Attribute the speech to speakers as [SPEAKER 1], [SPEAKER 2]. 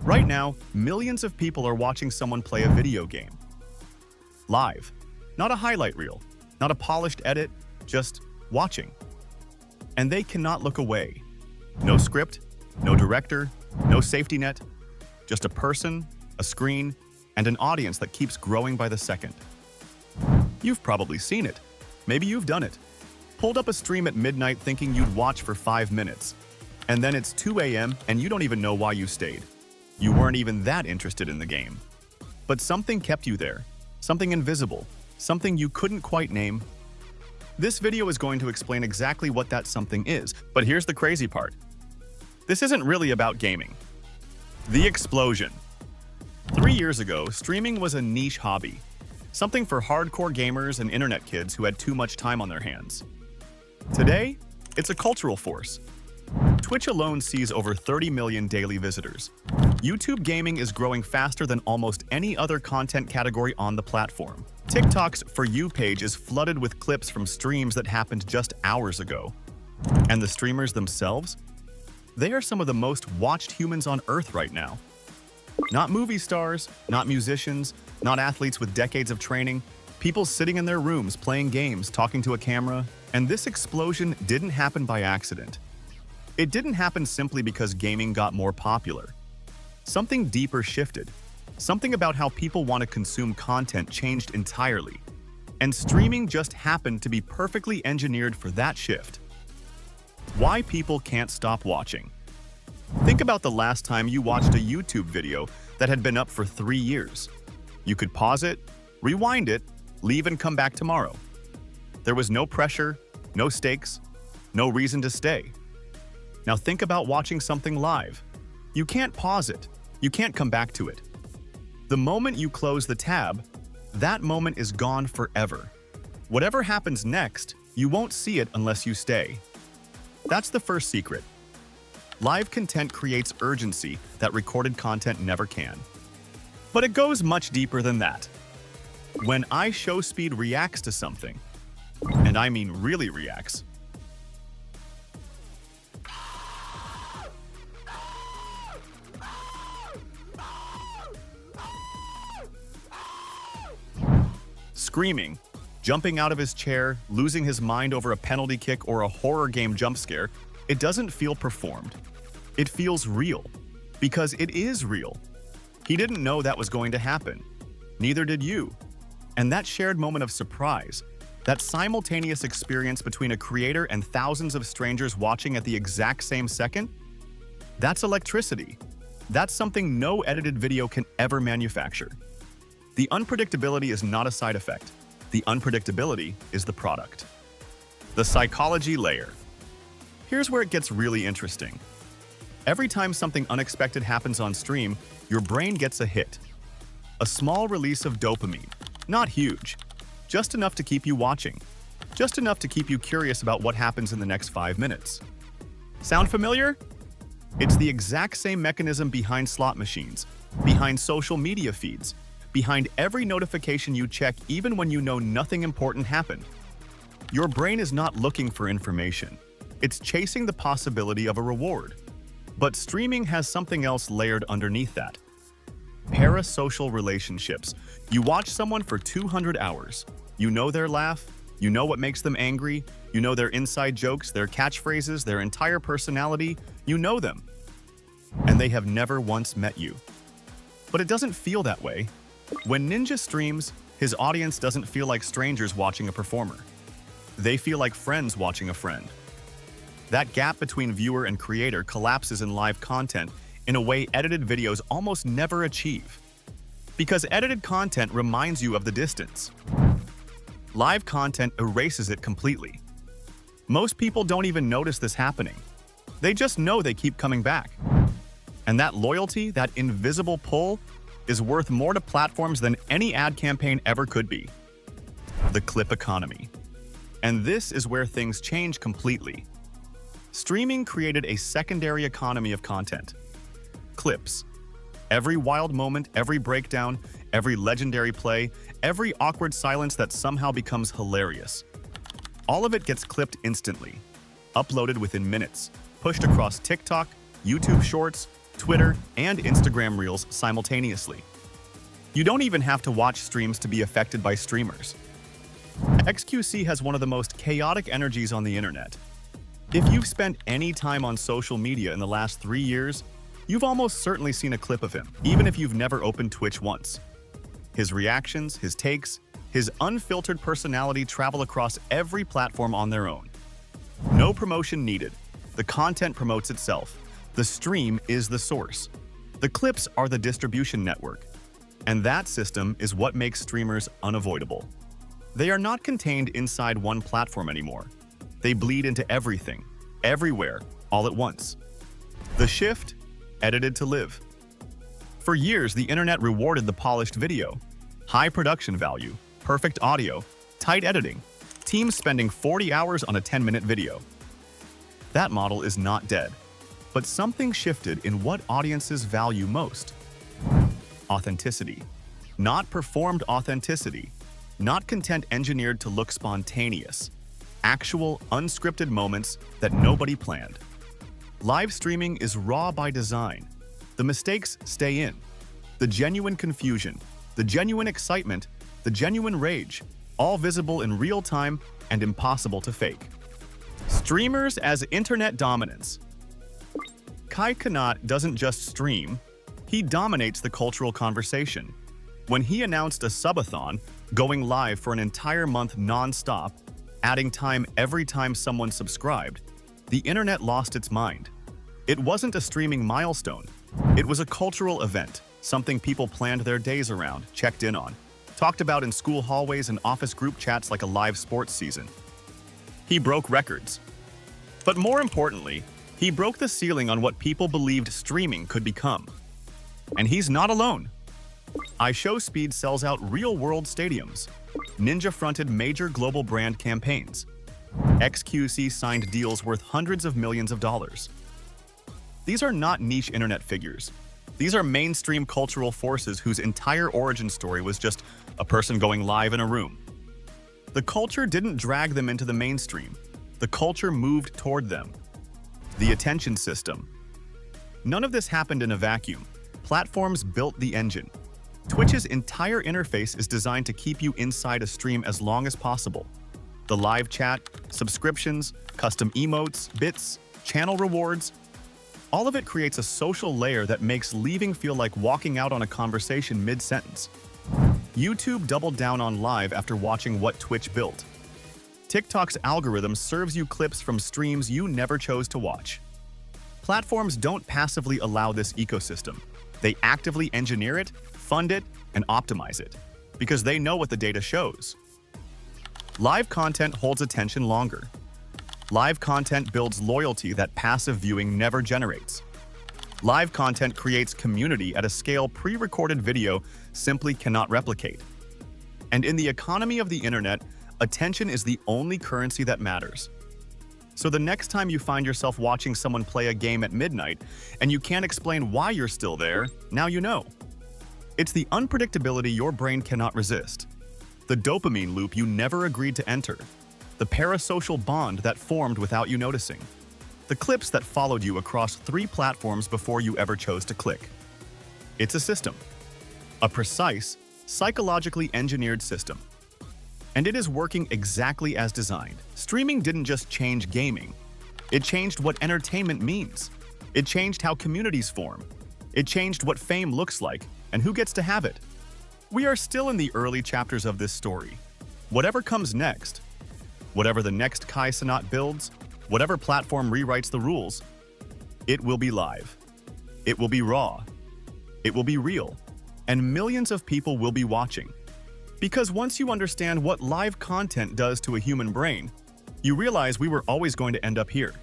[SPEAKER 1] Right now, millions of people are watching someone play a video game. Live. Not a highlight reel, not a polished edit, just watching. And they cannot look away. No script, no director, no safety net, just a person, a screen, and an audience that keeps growing by the second. You've probably seen it. Maybe you've done it. Pulled up a stream at midnight thinking you'd watch for 5 minutes. And then it's 2 a.m. and you don't even know why you stayed. You weren't even that interested in the game. But something kept you there. Something invisible. Something you couldn't quite name. This video is going to explain exactly what that something is, but here's the crazy part. This isn't really about gaming. The explosion. 3 years ago, streaming was a niche hobby. Something for hardcore gamers and internet kids who had too much time on their hands. Today, it's a cultural force. Twitch alone sees over 30 million daily visitors. YouTube gaming is growing faster than almost any other content category on the platform. TikTok's For You page is flooded with clips from streams that happened just hours ago. And the streamers themselves? They are some of the most watched humans on Earth right now. Not movie stars, not musicians, not athletes with decades of training, people sitting in their rooms playing games, talking to a camera. And this explosion didn't happen by accident. It didn't happen simply because gaming got more popular. Something deeper shifted. Something about how people want to consume content changed entirely. And streaming just happened to be perfectly engineered for that shift. Why people can't stop watching. Think about the last time you watched a YouTube video that had been up for 3 years. You could pause it, rewind it, leave and come back tomorrow. There was no pressure, no stakes, no reason to stay. Now think about watching something live. You can't pause it. You can't come back to it. The moment you close the tab, that moment is gone forever. Whatever happens next, you won't see it unless you stay. That's the first secret. Live content creates urgency that recorded content never can. But it goes much deeper than that. When iShowSpeed reacts to something, and I mean really reacts, screaming, jumping out of his chair, losing his mind over a penalty kick or a horror game jump scare, it doesn't feel performed. It feels real. Because it is real. He didn't know that was going to happen. Neither did you. And that shared moment of surprise, that simultaneous experience between a creator and thousands of strangers watching at the exact same second, that's electricity. That's something no edited video can ever manufacture. The unpredictability is not a side effect. The unpredictability is the product. The psychology layer. Here's where it gets really interesting. Every time something unexpected happens on stream, your brain gets a hit. A small release of dopamine. Not huge. Just enough to keep you watching. Just enough to keep you curious about what happens in the next 5 minutes. Sound familiar? It's the exact same mechanism behind slot machines, behind social media feeds, behind every notification you check even when you know nothing important happened. Your brain is not looking for information. It's chasing the possibility of a reward. But streaming has something else layered underneath that. Parasocial relationships. You watch someone for 200 hours. You know their laugh. You know what makes them angry. You know their inside jokes, their catchphrases, their entire personality. You know them. And they have never once met you. But it doesn't feel that way. When Ninja streams, his audience doesn't feel like strangers watching a performer. They feel like friends watching a friend. That gap between viewer and creator collapses in live content in a way edited videos almost never achieve. Because edited content reminds you of the distance. Live content erases it completely. Most people don't even notice this happening. They just know they keep coming back. And that loyalty, that invisible pull, is worth more to platforms than any ad campaign ever could be. The clip economy. And this is where things change completely. Streaming created a secondary economy of content. Clips. Every wild moment, every breakdown, every legendary play, every awkward silence that somehow becomes hilarious. All of it gets clipped instantly, uploaded within minutes, pushed across TikTok, YouTube Shorts, Twitter, and Instagram Reels simultaneously. You don't even have to watch streams to be affected by streamers. XQC has one of the most chaotic energies on the internet. If you've spent any time on social media in the last 3 years, you've almost certainly seen a clip of him, even if you've never opened Twitch once. His reactions, his takes, his unfiltered personality travel across every platform on their own. No promotion needed. The content promotes itself. The stream is the source. The clips are the distribution network. And that system is what makes streamers unavoidable. They are not contained inside one platform anymore. They bleed into everything, everywhere, all at once. The shift, edited to live. For years, the internet rewarded the polished video. High production value, perfect audio, tight editing, teams spending 40 hours on a 10-minute video. That model is not dead, but something shifted in what audiences value most. Authenticity. Not performed authenticity. Not content engineered to look spontaneous. Actual, unscripted moments that nobody planned. Live streaming is raw by design. The mistakes stay in. The genuine confusion, the genuine excitement, the genuine rage, all visible in real time and impossible to fake. Streamers as internet dominance. Kai Cenat doesn't just stream, he dominates the cultural conversation. When he announced a subathon, going live for an entire month non-stop, adding time every time someone subscribed, the internet lost its mind. It wasn't a streaming milestone. It was a cultural event, something people planned their days around, checked in on, talked about in school hallways and office group chats like a live sports season. He broke records. But more importantly, he broke the ceiling on what people believed streaming could become. And he's not alone. iShowSpeed sells out real-world stadiums. Ninja fronted major global brand campaigns. XQC signed deals worth hundreds of millions of dollars. These are not niche internet figures. These are mainstream cultural forces whose entire origin story was just a person going live in a room. The culture didn't drag them into the mainstream. The culture moved toward them. The attention system. None of this happened in a vacuum. Platforms built the engine. Twitch's entire interface is designed to keep you inside a stream as long as possible. The live chat, subscriptions, custom emotes, bits, channel rewards, all of it creates a social layer that makes leaving feel like walking out on a conversation mid-sentence. YouTube doubled down on live after watching what Twitch built. TikTok's algorithm serves you clips from streams you never chose to watch. Platforms don't passively allow this ecosystem. They actively engineer it, fund it, and optimize it, because they know what the data shows. Live content holds attention longer. Live content builds loyalty that passive viewing never generates. Live content creates community at a scale pre-recorded video simply cannot replicate. And in the economy of the internet, attention is the only currency that matters. So the next time you find yourself watching someone play a game at midnight and you can't explain why you're still there, now you know. It's the unpredictability your brain cannot resist. The dopamine loop you never agreed to enter. The parasocial bond that formed without you noticing. The clips that followed you across 3 platforms before you ever chose to click. It's a system. A precise, psychologically engineered system. And it is working exactly as designed. Streaming didn't just change gaming. It changed what entertainment means. It changed how communities form. It changed what fame looks like and who gets to have it. We are still in the early chapters of this story. Whatever comes next, whatever the next Kai Cenat builds, whatever platform rewrites the rules, it will be live. It will be raw. It will be real. And millions of people will be watching. Because once you understand what live content does to a human brain, you realize we were always going to end up here.